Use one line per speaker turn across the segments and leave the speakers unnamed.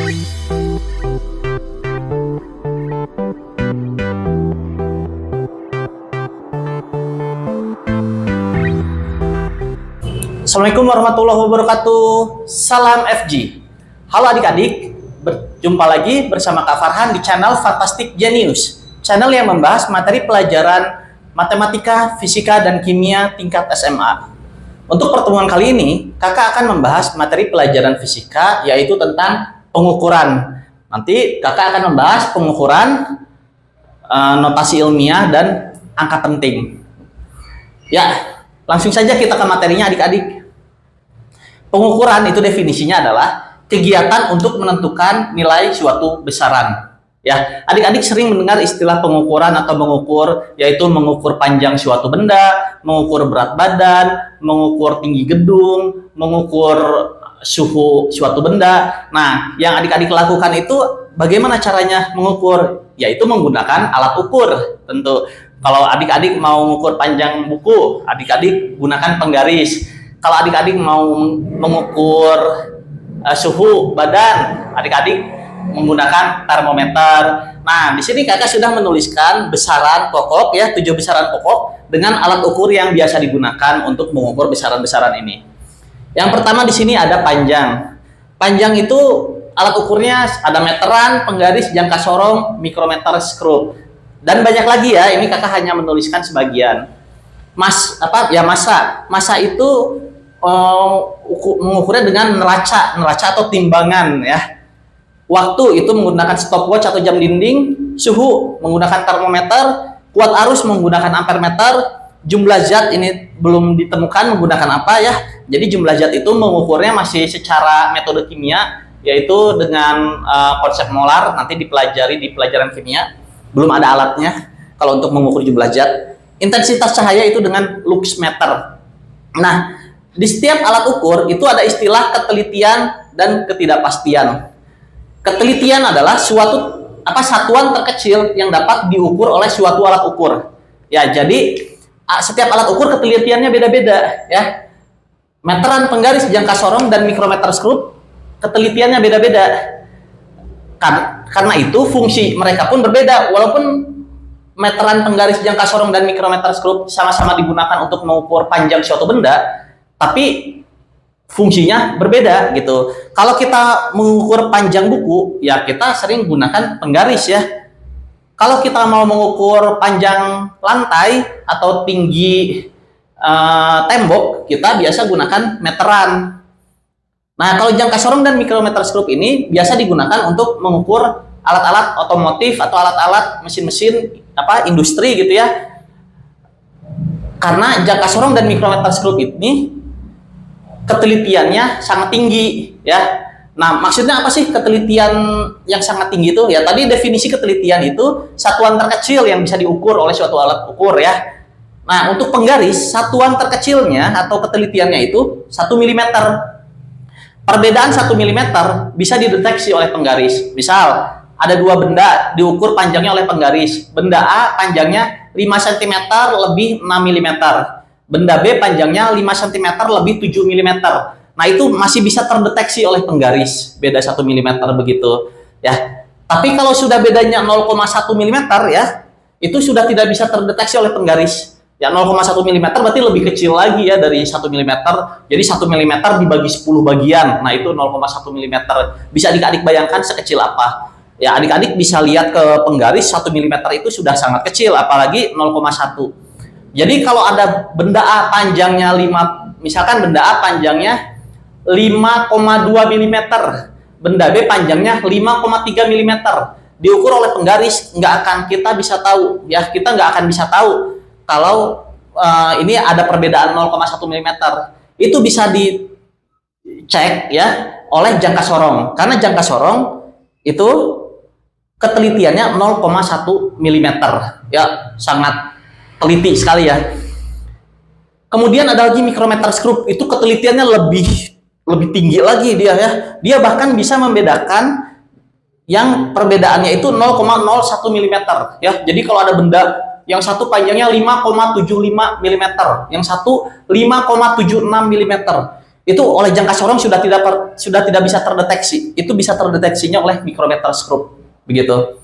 Assalamualaikum warahmatullahi wabarakatuh. Salam FG. Halo adik-adik, berjumpa lagi bersama Kak Farhan di channel Fantastic Genius, channel yang membahas materi pelajaran matematika, fisika, dan kimia tingkat SMA. Untuk pertemuan kali ini, kakak akan membahas materi pelajaran fisika, yaitu tentang pengukuran. Nanti kakak akan membahas pengukuran, notasi ilmiah, dan angka penting. Ya, langsung saja kita ke materinya adik-adik. Pengukuran itu definisinya adalah kegiatan untuk menentukan nilai suatu besaran. Ya, adik-adik sering mendengar istilah pengukuran atau mengukur, yaitu mengukur panjang suatu benda, mengukur berat badan, mengukur tinggi gedung, mengukur suhu suatu benda. Nah, yang adik-adik lakukan itu bagaimana caranya mengukur? Yaitu menggunakan alat ukur. Tentu, kalau adik-adik mau mengukur panjang buku, adik-adik gunakan penggaris. Kalau adik-adik mau mengukur suhu badan, adik-adik menggunakan termometer. Nah, di sini kakak sudah menuliskan besaran pokok, ya, 7 besaran pokok dengan alat ukur yang biasa digunakan untuk mengukur besaran-besaran ini. Yang pertama di sini ada panjang. Panjang itu alat ukurnya ada meteran, penggaris, jangka sorong, mikrometer, skrup, dan banyak lagi ya. Ini kakak hanya menuliskan sebagian. Massa itu mengukurnya dengan neraca atau timbangan, ya. Waktu itu menggunakan stopwatch atau jam dinding, suhu menggunakan termometer, kuat arus menggunakan ampermeter, jumlah zat ini belum ditemukan menggunakan apa, ya. Jadi jumlah zat itu mengukurnya masih secara metode kimia, yaitu dengan konsep molar, nanti dipelajari di pelajaran kimia. Belum ada alatnya kalau untuk mengukur jumlah zat. Intensitas cahaya itu dengan luxmeter. Nah, di setiap alat ukur itu ada istilah ketelitian dan ketidakpastian. Ketelitian adalah satuan terkecil yang dapat diukur oleh suatu alat ukur. Ya, jadi setiap alat ukur ketelitiannya beda-beda, ya. Meteran, penggaris, jangka sorong, dan mikrometer, skrup ketelitiannya beda-beda. Karena itu fungsi mereka pun berbeda. Walaupun meteran, penggaris, jangka sorong, dan mikrometer, skrup sama-sama digunakan untuk mengukur panjang suatu benda, tapi fungsinya berbeda gitu. Kalau kita mengukur panjang buku, ya kita sering gunakan penggaris, ya. Kalau kita mau mengukur panjang lantai atau tinggi tembok, kita biasa gunakan meteran. Nah, kalau jangka sorong dan mikrometer, skrup ini biasa digunakan untuk mengukur alat-alat otomotif atau alat-alat mesin-mesin industri gitu, ya. Karena jangka sorong dan mikrometer, skrup ini ketelitiannya sangat tinggi, ya. Nah, maksudnya apa sih ketelitian yang sangat tinggi itu? Ya, tadi definisi ketelitian itu satuan terkecil yang bisa diukur oleh suatu alat ukur, ya. Nah, untuk penggaris, satuan terkecilnya atau ketelitiannya itu 1 mm. Perbedaan 1 mm bisa dideteksi oleh penggaris. Misal, ada 2 benda diukur panjangnya oleh penggaris. Benda A panjangnya 5 cm lebih 6 mm. Benda B panjangnya 5 cm lebih 7 mm. Nah, itu masih bisa terdeteksi oleh penggaris. Beda 1 mm begitu, ya. Tapi kalau sudah bedanya 0,1 mm, ya, itu sudah tidak bisa terdeteksi oleh penggaris. Ya, 0,1 mm berarti lebih kecil lagi, ya, dari 1 mm. Jadi 1 mm dibagi 10 bagian. Nah, itu 0,1 mm. Bisa adik-adik bayangkan sekecil apa. Ya, adik-adik bisa lihat ke penggaris 1 mm itu sudah sangat kecil, apalagi 0,1. Jadi kalau ada benda A panjangnya 5, misalkan benda A panjangnya 5,2 mm, benda B panjangnya 5,3 mm, diukur oleh penggaris, kita bisa tahu, ya, kita nggak akan bisa tahu kalau ini ada perbedaan 0,1 mm. Itu bisa dicek, ya, oleh jangka sorong. Karena jangka sorong itu ketelitiannya 0,1 mm, ya, sangat teliti sekali, ya. Kemudian ada lagi mikrometer, skrup. Itu ketelitiannya lebih tinggi lagi dia, ya. Dia bahkan bisa membedakan yang perbedaannya itu 0,01 mm, ya. Jadi kalau ada benda yang satu panjangnya 5,75 mm, yang satu 5,76 mm, itu oleh jangka sorong sudah tidak bisa terdeteksi. Itu bisa terdeteksinya oleh micrometer screw. Begitu.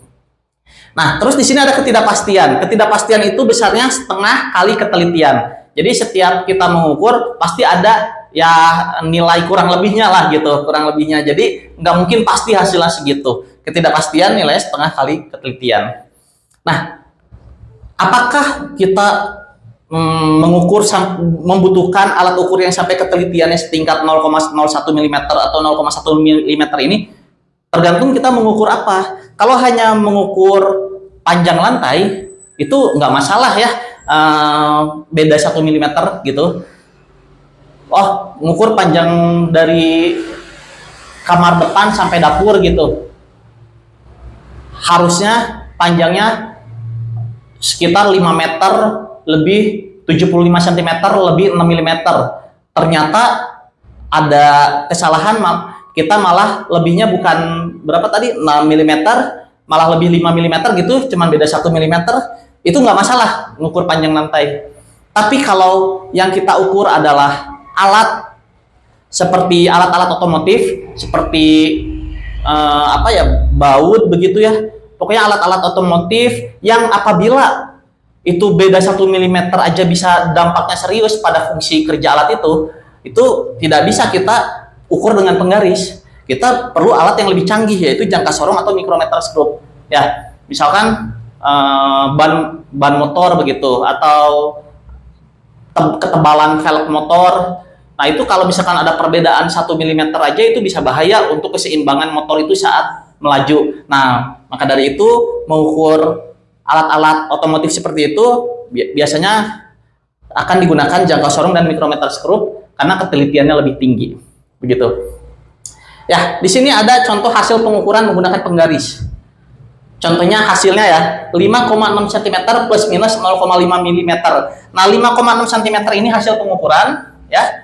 Nah, terus di sini ada ketidakpastian. Ketidakpastian itu besarnya setengah kali ketelitian. Jadi setiap kita mengukur pasti ada ya nilai kurang lebihnya lah gitu, kurang lebihnya. Jadi nggak mungkin pasti hasilnya segitu. Ketidakpastian nilainya setengah kali ketelitian. Nah, apakah kita membutuhkan alat ukur yang sampai ketelitiannya setingkat 0,01 mm atau 0,1 mm ini? Tergantung kita mengukur apa. Kalau hanya mengukur panjang lantai, itu nggak masalah ya, beda 1 mm gitu. Oh, mengukur panjang dari kamar depan sampai dapur gitu. Harusnya panjangnya sekitar 5 meter lebih 75 cm lebih 6 mm. Ternyata ada kesalahan, kita malah lebihnya bukan berapa tadi 6 mm, malah lebih 5 mm gitu, cuman beda 1 mm. Itu nggak masalah mengukur panjang lantai. Tapi kalau yang kita ukur adalah alat seperti alat-alat otomotif, seperti baut begitu ya. Pokoknya alat-alat otomotif yang apabila itu beda 1 mm aja bisa dampaknya serius pada fungsi kerja alat itu tidak bisa kita ukur dengan penggaris. Kita perlu alat yang lebih canggih, yaitu jangka sorong atau micrometer screw. Ya, misalkan ban motor begitu, atau ketebalan velg motor. Nah, itu kalau misalkan ada perbedaan 1 mm aja itu bisa bahaya untuk keseimbangan motor itu saat melaju. Nah, maka dari itu mengukur alat-alat otomotif seperti itu biasanya akan digunakan jangka sorong dan micrometer screw karena ketelitiannya lebih tinggi. Begitu. Ya, di sini ada contoh hasil pengukuran menggunakan penggaris. Contohnya hasilnya ya, 5,6 cm plus minus 0,5 mm. Nah, 5,6 cm ini hasil pengukuran ya.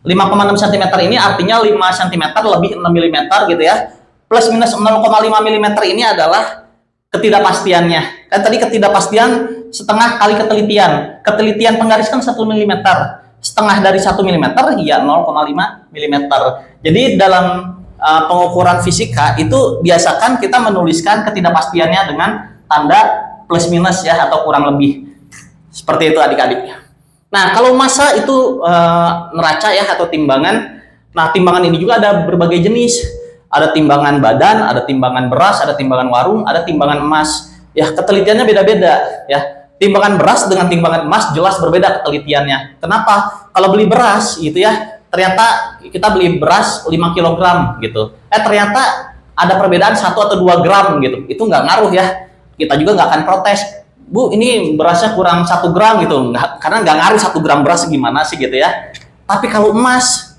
5,6 cm ini artinya 5 cm lebih 6 mm gitu ya. Plus minus 0,5 mm ini adalah ketidakpastiannya. Kan tadi ketidakpastian setengah kali ketelitian. Ketelitian penggaris kan 1 mm. Setengah dari 1 mm ya 0,5 mm. Jadi dalam pengukuran fisika itu biasakan kita menuliskan ketidakpastiannya dengan tanda plus minus ya, atau kurang lebih. Seperti itu adik-adik. Nah, kalau massa itu neraca ya, atau timbangan. Nah, timbangan ini juga ada berbagai jenis. Ada timbangan badan, ada timbangan beras, ada timbangan warung, ada timbangan emas. Ya, ketelitiannya beda-beda ya. Timbangan beras dengan timbangan emas jelas berbeda ketelitiannya. Kenapa? Kalau beli beras gitu ya, ternyata kita beli beras 5 kg gitu. Ternyata ada perbedaan 1 atau 2 gram gitu. Itu nggak ngaruh ya. Kita juga nggak akan protes. Bu, ini berasnya kurang 1 gram gitu. Karena nggak ngaruh 1 gram beras gimana sih gitu ya. Tapi kalau emas,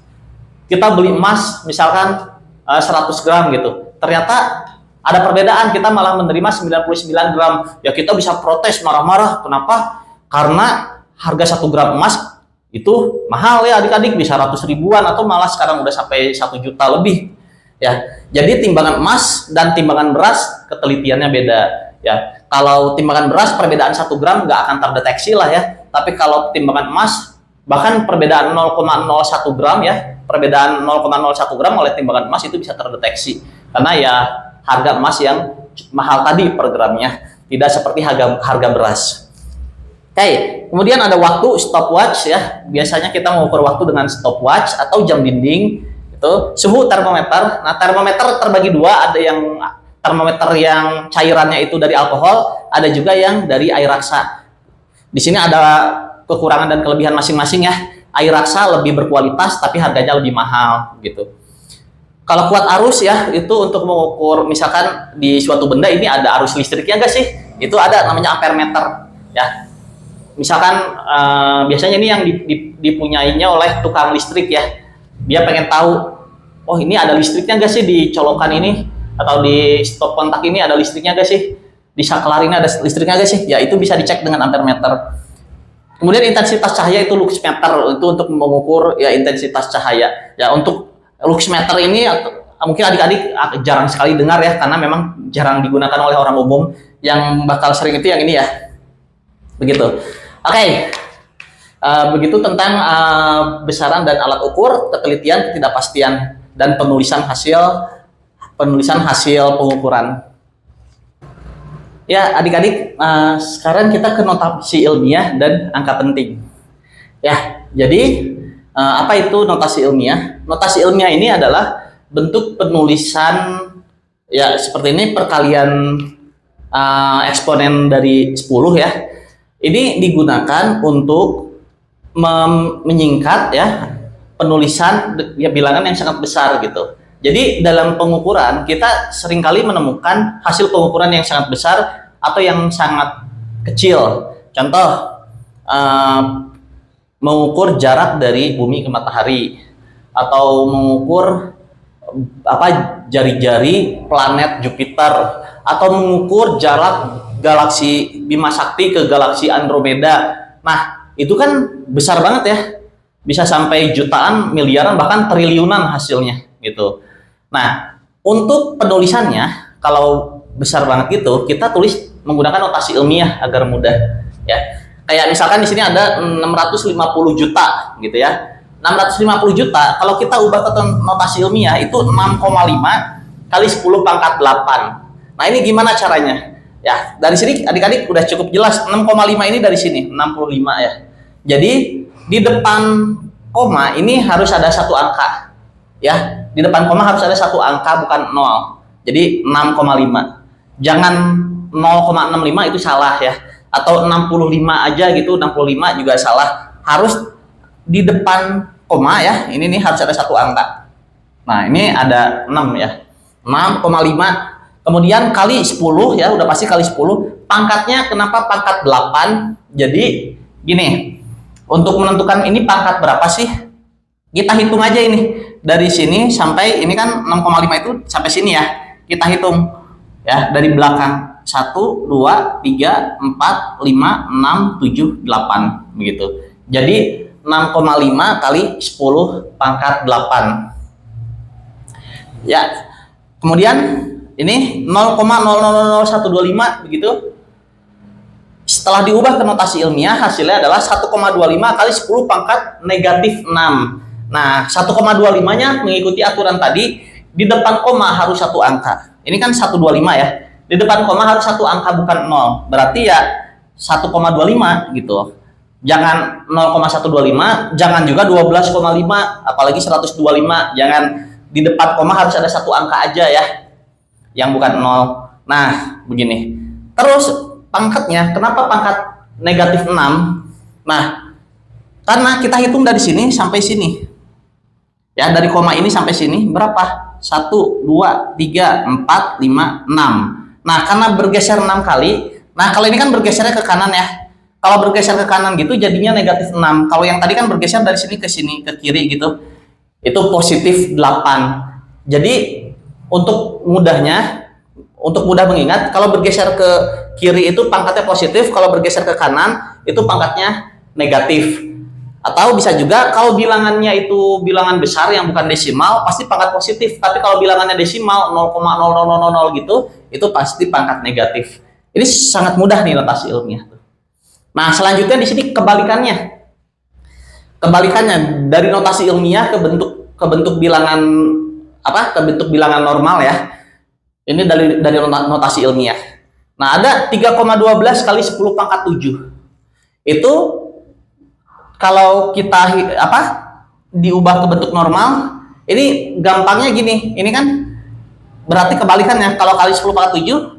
kita beli emas misalkan 100 gram gitu. Ternyata ada perbedaan, kita malah menerima 99 gram. Ya kita bisa protes, marah-marah. Kenapa? Karena harga 1 gram emas itu mahal ya adik-adik, bisa ratus ribuan atau malah sekarang udah sampai 1 juta lebih. Ya, jadi timbangan emas dan timbangan beras ketelitiannya beda. Ya, kalau timbangan beras perbedaan 1 gram nggak akan terdeteksi lah ya. Tapi kalau timbangan emas bahkan perbedaan 0,01 gram ya, perbedaan 0,01 gram oleh timbangan emas itu bisa terdeteksi. Karena ya harga emas yang mahal tadi per gramnya, tidak seperti harga beras. Oke, kemudian ada waktu stopwatch ya. Biasanya kita mengukur waktu dengan stopwatch atau jam dinding. Itu suhu termometer. Nah, termometer terbagi dua, ada yang termometer yang cairannya itu dari alkohol, ada juga yang dari air raksa. Di sini ada kekurangan dan kelebihan masing-masing ya. Air raksa lebih berkualitas tapi harganya lebih mahal gitu. Kalau kuat arus ya, itu untuk mengukur misalkan di suatu benda ini ada arus listriknya enggak sih? Itu ada namanya ampere meter ya. Misalkan biasanya ini yang dipunyainya oleh tukang listrik ya. Dia pengen tahu, oh ini ada listriknya enggak sih di colokan ini, atau di stop kontak ini ada listriknya enggak sih? Di saklar ini ada listriknya enggak sih? Ya itu bisa dicek dengan ampere meter. Kemudian intensitas cahaya itu lux meter, itu untuk mengukur ya intensitas cahaya. Ya untuk lux meter ini mungkin adik-adik jarang sekali dengar ya, karena memang jarang digunakan oleh orang umum. Yang bakal sering itu yang ini ya. Begitu. Oke. Begitu tentang besaran dan alat ukur, ketelitian, ketidakpastian, dan penulisan hasil pengukuran. Ya, adik-adik, sekarang kita ke notasi ilmiah dan angka penting. Ya, jadi apa itu notasi ilmiah? Notasi ilmiah ini adalah bentuk penulisan ya seperti ini, perkalian eksponen dari 10 ya. Ini digunakan untuk menyingkat ya penulisan ya bilangan yang sangat besar gitu. Jadi dalam pengukuran kita seringkali menemukan hasil pengukuran yang sangat besar atau yang sangat kecil. Contoh mengukur jarak dari bumi ke matahari atau mengukur jari-jari planet Jupiter atau mengukur jarak galaksi Bima Sakti ke galaksi Andromeda. Nah, itu kan besar banget ya, bisa sampai jutaan, miliaran, bahkan triliunan hasilnya gitu. Nah, untuk penulisannya kalau besar banget gitu, kita tulis menggunakan notasi ilmiah agar mudah ya. Kayak misalkan di sini ada 650 juta gitu ya. 650 juta kalau kita ubah ke notasi ilmiah itu 6,5 kali 10 pangkat 8. Nah, ini gimana caranya? Ya, dari sini adik-adik udah cukup jelas. 6,5 ini dari sini 65 ya. Jadi di depan koma ini harus ada satu angka ya, di depan koma harus ada satu angka bukan 0. Jadi 6,5, jangan 0,65 itu salah ya, atau 65 aja gitu, 65 juga salah, harus di depan koma ya, ini nih harus ada satu angka. Nah, ini ada 6 ya, 6,5 kemudian kali 10 ya, udah pasti kali 10. Pangkatnya kenapa pangkat 8? Jadi gini, untuk menentukan ini pangkat berapa sih, kita hitung aja ini dari sini sampai ini kan 6,5 itu sampai sini ya, kita hitung ya dari belakang 1, 2, 3, 4, 5, 6, 7, 8 begitu. Jadi 6,5 kali 10 pangkat 8 ya. Kemudian ini 0,000125 begitu. Setelah diubah ke notasi ilmiah, hasilnya adalah 1,25 kali 10 pangkat negatif 6. Nah, 1,25-nya mengikuti aturan tadi, di depan koma harus satu angka. Ini kan 125 ya. Di depan koma harus satu angka bukan 0. Berarti ya 1,25 gitu. Jangan 0,125, jangan juga 12,5, apalagi 125. Jangan, di depan koma harus ada satu angka aja ya, yang bukan 0. Nah, begini. Terus pangkatnya, kenapa pangkat negatif 6? Nah, karena kita hitung dari sini sampai sini ya, dari koma ini sampai sini berapa? 1, 2, 3, 4, 5, 6. Nah, karena bergeser 6 kali, nah kalau ini kan bergesernya ke kanan ya, kalau bergeser ke kanan gitu jadinya negatif 6. Kalau yang tadi kan bergeser dari sini ke sini, ke kiri gitu, itu positif 8. Jadi untuk mudah mengingat, kalau bergeser ke kiri itu pangkatnya positif, kalau bergeser ke kanan itu pangkatnya negatif. Atau bisa juga kalau bilangannya itu bilangan besar yang bukan desimal, pasti pangkat positif. Tapi kalau bilangannya desimal 0,0000 gitu, itu pasti pangkat negatif. Ini sangat mudah nih notasi ilmiah. Nah, selanjutnya di sini kebalikannya. Kebalikannya dari notasi ilmiah ke bentuk bilangan ke bentuk bilangan normal ya. Ini dari notasi ilmiah. Nah, ada 3,12 kali 10 pangkat 7. Itu kalau kita diubah ke bentuk normal, ini gampangnya gini. Ini kan berarti kebalikannya. Kalau kali 10 pangkat 7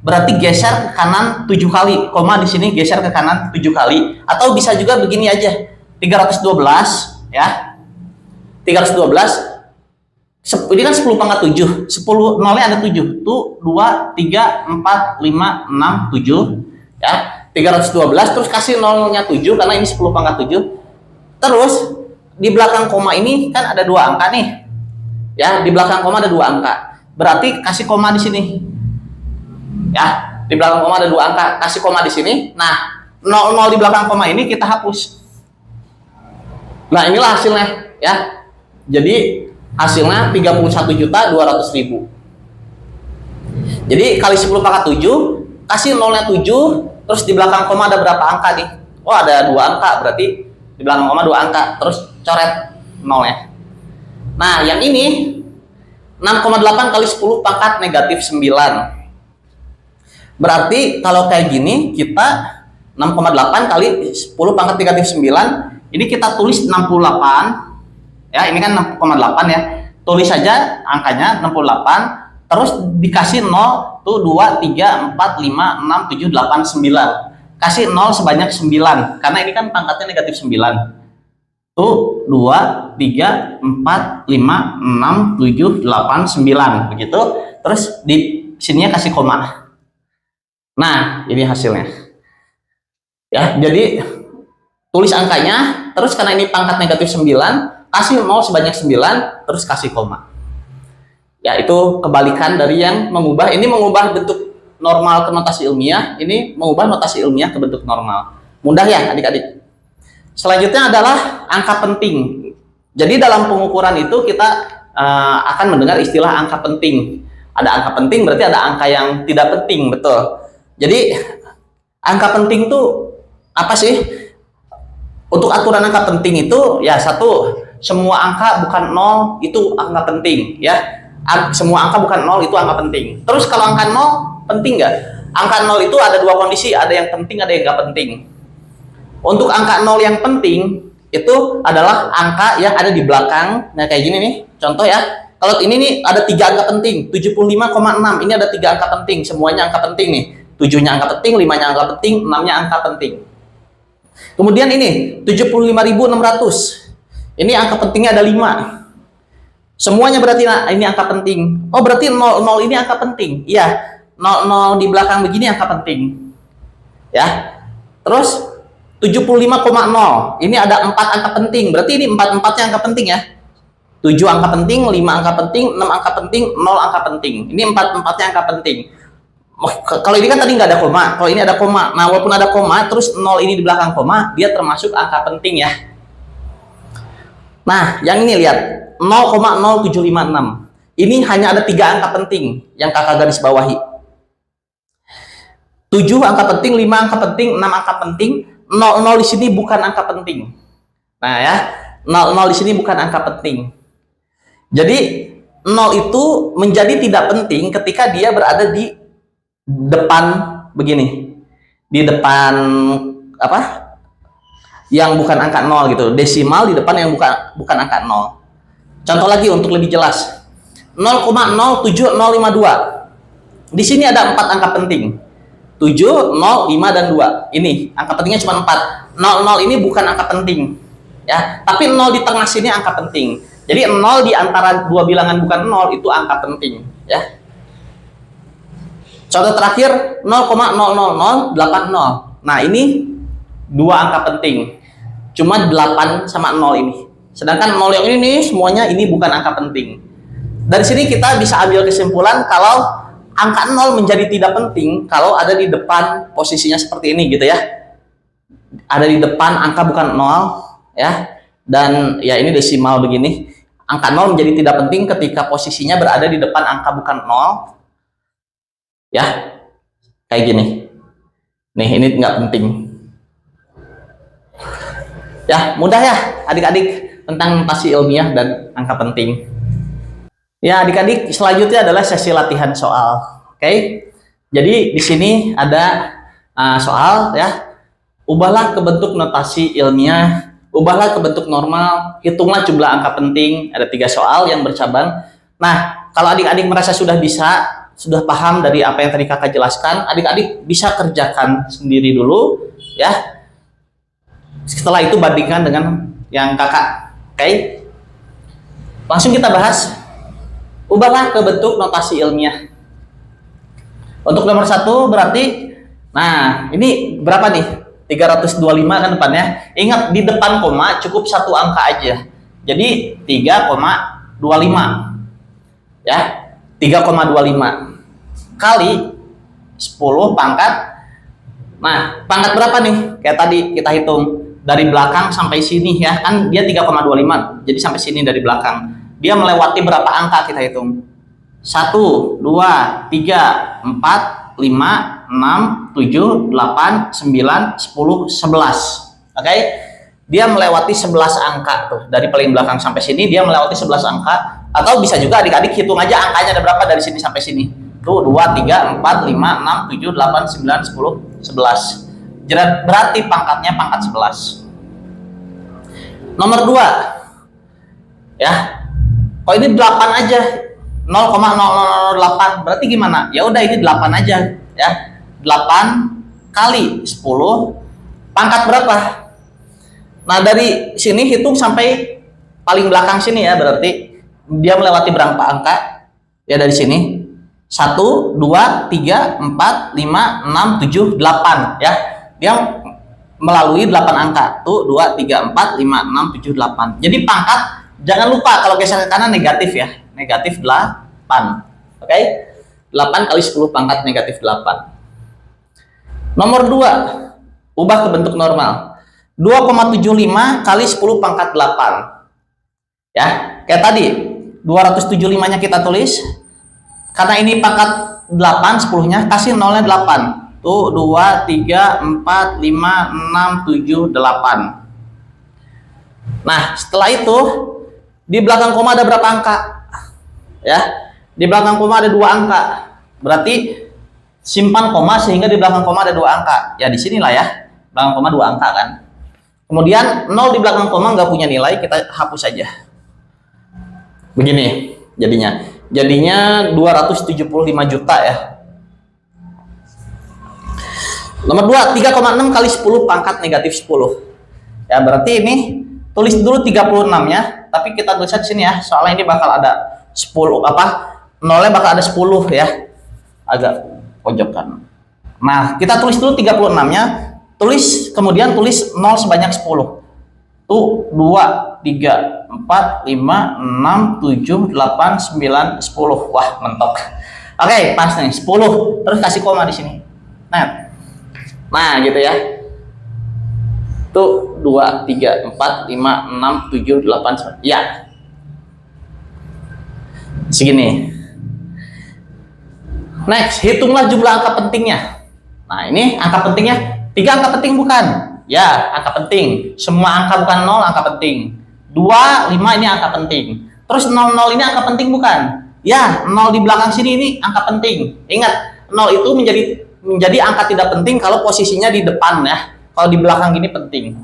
berarti geser ke kanan 7 kali. Koma di sini geser ke kanan 7 kali. Atau bisa juga begini aja. 312 ya. 312 ini kan 10 pangkat 7, 10 nolnya ada 7 tuh, 2, 3, 4, 5, 6, 7 ya, 312 terus kasih nolnya 7 karena ini 10 pangkat 7. Terus di belakang koma ini kan ada 2 angka nih ya, di belakang koma ada 2 angka, berarti kasih koma di sini ya, di belakang koma ada 2 angka, kasih koma di sini. Nah, 0 di belakang koma ini kita hapus. Nah, inilah hasilnya ya. Jadi hasilnya 31.200.000. Jadi kali 10 pangkat 7, kasih nolnya 7, terus di belakang koma ada berapa angka nih? Oh, ada 2 angka, berarti di belakang koma 2 angka, terus coret nolnya. Nah, yang ini 6,8 kali 10 pangkat negatif 9. Berarti kalau kayak gini, kita 6,8 kali 10 pangkat negatif 9, ini kita tulis 68. Ya, ini kan 6,8 ya. Tulis saja angkanya 68, terus dikasih 0, tuh 2, 3, 4, 5, 6, 7, 8, 9. Kasih 0 sebanyak 9, karena ini kan pangkatnya negatif 9. Tuh 2, 3, 4, 5, 6, 7, 8, 9 begitu. Terus di sininya kasih koma. Nah, ini hasilnya. Ya, jadi tulis angkanya, terus karena ini pangkat negatif 9, kasih 0 sebanyak 9, terus kasih koma. Ya, itu kebalikan dari yang mengubah. Ini mengubah bentuk normal ke notasi ilmiah, ini mengubah notasi ilmiah ke bentuk normal. Mudah ya adik-adik? Selanjutnya adalah angka penting. Jadi dalam pengukuran itu kita akan mendengar istilah angka penting. Ada angka penting, berarti ada angka yang tidak penting, betul. Jadi angka penting itu apa sih? Untuk aturan angka penting itu ya satu, semua angka bukan 0 itu angka penting ya. Semua angka bukan 0 itu angka penting. Terus kalau angka 0 penting nggak? Angka 0 itu ada dua kondisi, ada yang penting, ada yang nggak penting. Untuk angka 0 yang penting itu adalah angka yang ada di belakang. Nah, kayak gini nih, contoh ya. Kalau ini nih ada 3 angka penting, 75,6. Ini ada 3 angka penting, semuanya angka penting nih. 7-nya angka penting, 5-nya angka penting, 6-nya angka penting. Kemudian ini 75.600. Ini angka pentingnya ada 5. Semuanya berarti ini angka penting. Oh, berarti 00 ini angka penting. Iya, 00 di belakang begini angka penting. Ya. Terus 75,0. Ini ada 4 angka penting. Berarti ini 4-4-nya angka penting ya. 7 angka penting, 5 angka penting, 6 angka penting, 0 angka penting. Ini 4-4-nya angka penting. Kalau ini kan tadi nggak ada koma. Kalau ini ada koma. Nah, walaupun ada koma, terus 0 ini di belakang koma, dia termasuk angka penting ya. Nah, yang ini lihat. 0,0756. Ini hanya ada 3 angka penting yang kakak garis bawahi. 7 angka penting, 5 angka penting, 6 angka penting. 00 di sini bukan angka penting. Nah ya, 00 di sini bukan angka penting. Jadi 0 itu menjadi tidak penting ketika dia berada di depan begini. Di depan apa? Yang bukan angka 0 gitu. Desimal di depan yang bukan angka 0. Contoh lagi untuk lebih jelas. 0,07052. Di sini ada 4 angka penting. 7, 0, 5, dan 2. Ini angka pentingnya cuma 4. 00 ini bukan angka penting ya, tapi 0 di tengah sini angka penting. Jadi 0 di antara dua bilangan bukan 0 itu angka penting ya. Contoh terakhir 0,00080. Nah, ini 2 angka penting. Cuma 8 sama 0 ini. Sedangkan 0 yang ini nih, semuanya ini bukan angka penting. Dari sini kita bisa ambil kesimpulan kalau angka 0 menjadi tidak penting kalau ada di depan posisinya seperti ini gitu ya. Ada di depan angka bukan 0 ya. Dan ya ini desimal begini. Angka 0 menjadi tidak penting ketika posisinya berada di depan angka bukan 0. Ya. Kayak gini. Nih, ini nggak penting. Ya, mudah ya adik-adik tentang notasi ilmiah dan angka penting. Ya, adik-adik, selanjutnya adalah sesi latihan soal. Oke. Jadi di sini ada soal ya. Ubahlah ke bentuk notasi ilmiah, ubahlah ke bentuk normal, hitunglah jumlah angka penting. Ada 3 soal yang bercabang. Nah, kalau adik-adik merasa sudah bisa, sudah paham dari apa yang tadi kakak jelaskan, adik-adik bisa kerjakan sendiri dulu ya. Setelah itu bandingkan dengan yang kakak. Oke. Langsung kita bahas. Ubahlah ke bentuk notasi ilmiah. Untuk nomor 1 berarti, nah ini berapa nih? 325 kan depannya. Ingat, di depan koma cukup 1 angka aja. Jadi 3,25 ya. 3,25 kali 10 pangkat. Nah, pangkat berapa nih? Kayak tadi kita hitung dari belakang sampai sini ya. Kan dia 3,25. Jadi sampai sini dari belakang. Dia melewati berapa angka kita hitung? 1, 2, 3, 4, 5, 6, 7, 8, 9, 10, 11. Oke. dia melewati 11 angka tuh. Dari paling belakang sampai sini dia melewati 11 angka. Atau bisa juga adik-adik hitung aja angkanya ada berapa dari sini sampai sini. Tuh 2, 3, 4, 5, 6, 7, 8, 9, 10, 11. Berarti pangkatnya pangkat 11. Nomor 2. Ya. Kalau ini 8 aja. 0,008 berarti gimana? Ya udah ini 8 aja ya. 8 kali 10 pangkat berapa? Nah, dari sini hitung sampai paling belakang sini ya, berarti dia melewati berapa angka? Ya dari sini. 1, 2, 3, 4, 5, 6, 7, 8 ya. Dia melalui 8 angka. Tuh 2, 3, 4, 5, 6, 7, 8. Jadi pangkat jangan lupa kalau geser ke kanan negatif ya. Negatif 8. Oke? 8 kali 10 pangkat negatif 8. Nomor 2. Ubah ke bentuk normal. 2,75 kali 10 pangkat 8. Ya, kayak tadi 275-nya kita tulis. Karena ini pangkat 8, 10-nya kasih nolnya 8. Tuh 2, 3, 4, 5, 6, 7, 8. Nah, setelah itu di belakang koma ada berapa angka? Ya, di belakang koma ada 2 angka. Berarti simpan koma sehingga di belakang koma ada 2 angka. Ya di sinilah ya. Belakang koma 2 angka kan. Kemudian 0 di belakang koma nggak punya nilai, kita hapus saja. Begini jadinya. Jadinya 275 juta ya. Nomor 2, 3,6 kali 10 pangkat negatif 10. Ya berarti ini tulis dulu 36-nya, tapi kita tulis di sini ya. Soalnya ini bakal ada 10 apa? Nolnya bakal ada 10 ya. Agak pojokan. Nah, kita tulis dulu 36-nya. Kemudian tulis 0 sebanyak 10. Tuh 2, 3, 4, 5, 6, 7, 8, 9, 10. Wah, mentok. Oke, pas nih 10. Terus kasih koma di sini. Nah, gitu ya. Tuh 2, 3, 4, 5, 6, 7, 8, 9. Ya. Segini. Next, hitunglah jumlah angka pentingnya. Nah, ini angka pentingnya 3 angka penting bukan? Ya, angka penting. Semua angka bukan 0, angka penting. 2, 5 ini angka penting. Terus 0, 0 ini angka penting bukan? Ya, 0 di belakang sini ini angka penting. Ingat, 0 itu menjadi angka tidak penting kalau posisinya di depan ya. Kalau di belakang gini penting.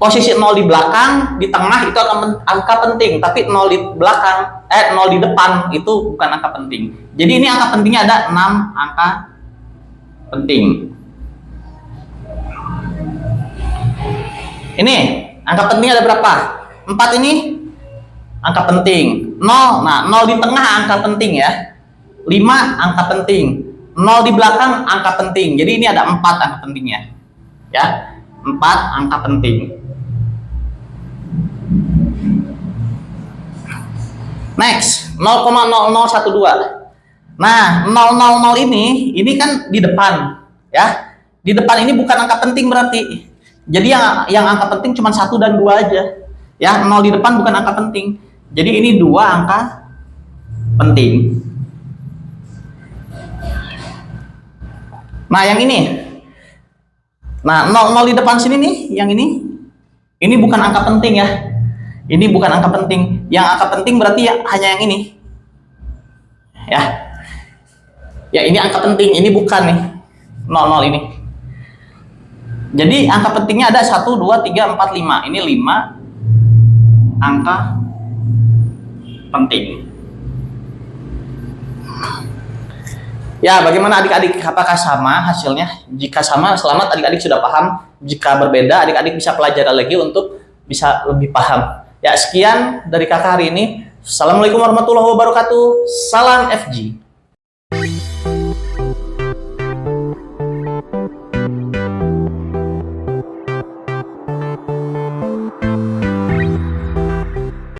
Posisi 0 di belakang, di tengah itu angka penting, tapi 0 di belakang, 0 di depan itu bukan angka penting. Jadi ini angka pentingnya ada 6 angka penting. Ini angka pentingnya ada berapa? 4 ini angka penting. 0, nah 0 di tengah angka penting ya. 5 angka penting. 0 di belakang angka penting. Jadi ini ada 4 angka pentingnya. Ya, 4 angka penting. Next, 0,0012. Nah, 000 ini kan di depan, ya. Di depan ini bukan angka penting berarti. Jadi yang angka penting cuma 1 dan 2 aja. Ya, 0 di depan bukan angka penting. Jadi ini 2 angka penting. Nah, yang ini. Nah, 0 di depan sini nih, yang ini. Ini bukan angka penting ya. Ini bukan angka penting. Yang angka penting berarti ya hanya yang ini. Ya. Ya, ini angka penting, ini bukan nih. 00 ini. Jadi angka pentingnya ada 1, 2, 3, 4, 5. Ini 5 angka penting. Ya, bagaimana adik-adik? Apakah sama hasilnya? Jika sama, selamat adik-adik sudah paham. Jika berbeda, adik-adik bisa pelajari lagi untuk bisa lebih paham. Ya, sekian dari kakak hari ini. Assalamualaikum warahmatullahi wabarakatuh. Salam FG.